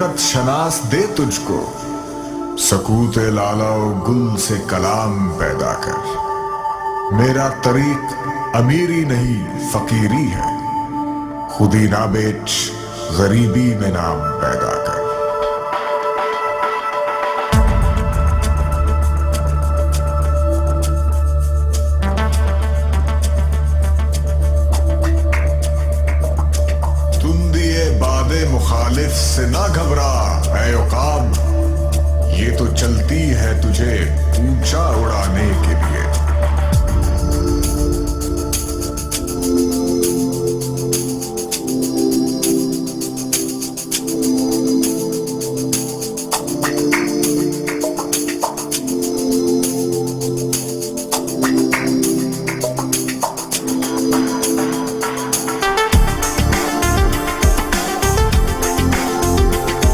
शनास दे तुझको सकूत लाला गुल से कलाम पैदा कर। मेरा तरीक अमीरी नहीं फकीरी है, खुदी ना बेच गरीबी में नाम पैदा कर। तुम दिए बादे मुखालिफ से ना घबरा ऐ उकाब, ये तो चलती है तुझे ऊंचा उड़ाने के लिए।